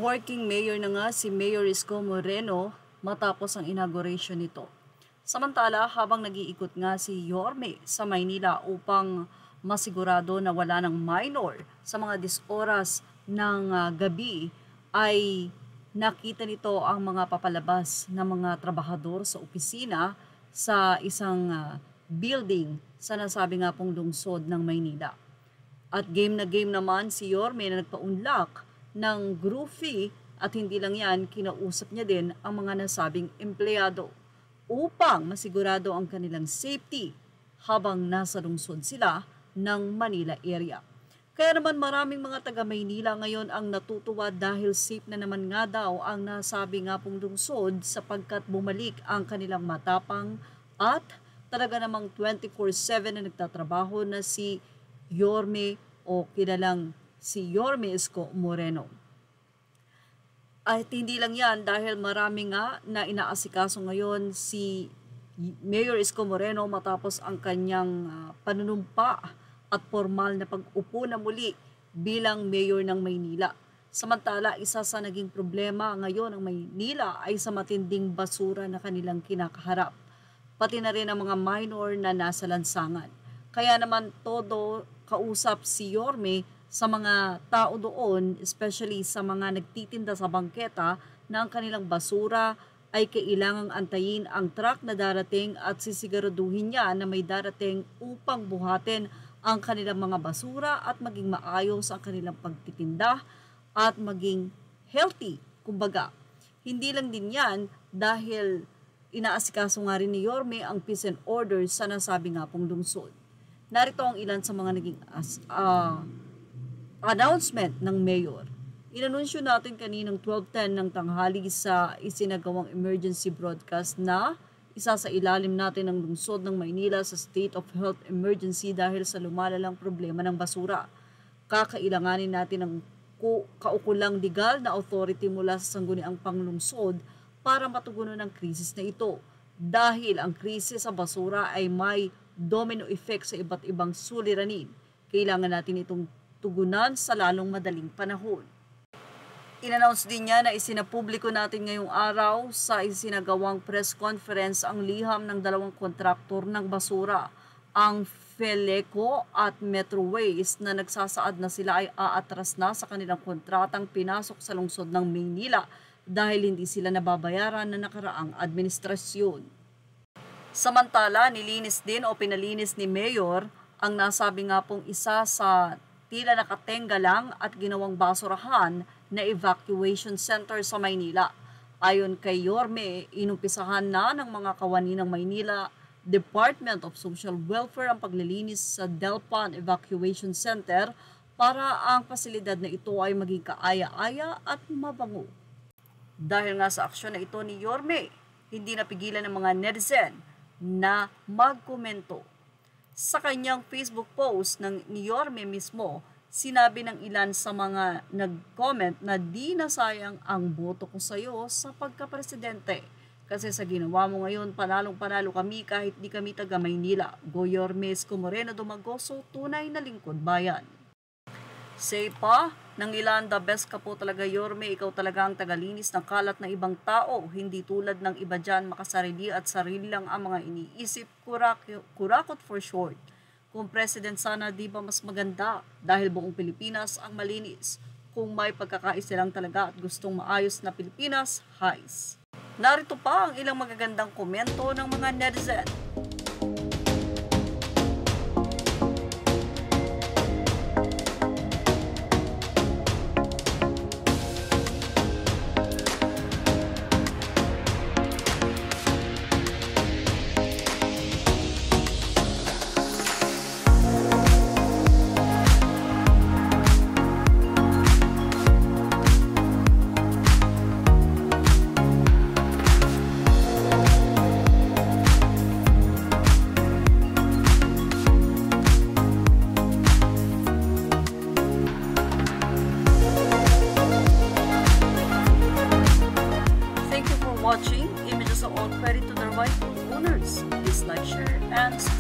Working mayor na nga si Mayor Isko Moreno matapos ang inauguration nito. Samantala, habang nag-iikot nga si Yorme sa Maynila upang masigurado na wala ng minor sa mga disoras ng gabi, ay nakita nito ang mga papalabas ng mga trabahador sa opisina sa isang building sa nasabi nga pong lungsod ng Maynila. At game na game naman si Yorme na nagpaunlak ng groupie at hindi lang yan, kinausap niya din ang mga nasabing empleyado upang masigurado ang kanilang safety habang nasa lungsod sila ng Manila area. Kaya naman maraming mga taga Maynila ngayon ang natutuwa dahil safe na naman nga daw ang nasabi nga pong lungsod sapagkat bumalik ang kanilang matapang at talaga namang 24/7 na nagtatrabaho na si Yorme o kilalang si Yorme Isko Moreno. At hindi lang yan dahil marami nga na inaasikaso ngayon si Mayor Isko Moreno matapos ang kanyang panunumpa at formal na pag-upo na muli bilang mayor ng Maynila. Samantala, isa sa naging problema ngayon ng Maynila ay sa matinding basura na kanilang kinakaharap. Pati na rin ang mga minor na nasa lansangan. Kaya naman todo kausap si Yorme sa mga tao doon, especially sa mga nagtitinda sa bangketa, na ang kanilang basura ay kailangang antayin ang truck na darating at sisiguraduhin niya na may darating upang buhatin ang kanilang mga basura at maging maayos ang kanilang pagtitinda at maging healthy, kumbaga. Hindi lang din yan dahil inaasikaso nga rin ni Yorme ang peace and order sa nasabi nga pong lungsod. Narito ang ilan sa mga naging announcement ng mayor. Inanunsyo natin kaninang 12:10 ng tanghali sa isinagawang emergency broadcast na isa sa ilalim natin ng lungsod ng Maynila sa state of health emergency dahil sa lumalalang problema ng basura. Kakailanganin natin ng kaukulang legal na authority mula sa sangguniang panglungsod para matugunan ang krisis na ito. Dahil ang krisis sa basura ay may domino effect sa iba't ibang suliranin, kailangan natin itong tugunan sa lalong madaling panahon. In-announce din niya na isinapubliko natin ngayong araw sa isinagawang press conference ang liham ng dalawang kontraktor ng basura, ang Feleco at Metro Waste, na nagsasaad na sila ay aatras na sa kanilang kontratang pinasok sa lungsod ng Maynila dahil hindi sila nababayaran na nakaraang administrasyon. Samantala, nilinis din o pinalinis ni Mayor ang nasabi nga pong isa sa tila nakatenga lang at ginawang basurahan na evacuation center sa Maynila. Ayon kay Yorme, inumpisahan na ng mga kawani ng Maynila Department of Social Welfare ang paglilinis sa Delpan Evacuation Center para ang pasilidad na ito ay maging kaaya-aya at mabango. Dahil nga sa aksyon na ito ni Yorme, hindi napigilan ng mga netizen na magkomento. Sa kanyang Facebook post ni Yorme mismo, sinabi ng ilan sa mga nag-comment na di na sayang ang boto ko sa iyo sa pagka-presidente. Kasi sa ginawa mo ngayon, panalong-panalo kami kahit di kami taga Maynila. Go Yorme Isko Moreno Dumagoso, tunay na lingkod bayan. Say pa ng ilan, the best ka po talaga Yorme, ikaw talaga ang tagalinis ng kalat ng ibang tao. Hindi tulad ng iba dyan, makasarili at sarili lang ang mga iniisip, kurakot for short. Kung president sana, di ba mas maganda? Dahil buong Pilipinas ang malinis. Kung may pagkakaisa lang talaga at gustong maayos na Pilipinas, highs. Narito pa ang ilang magagandang komento ng mga netizen. Watching, images are all credit to the rightful owners. Please like, share, and subscribe.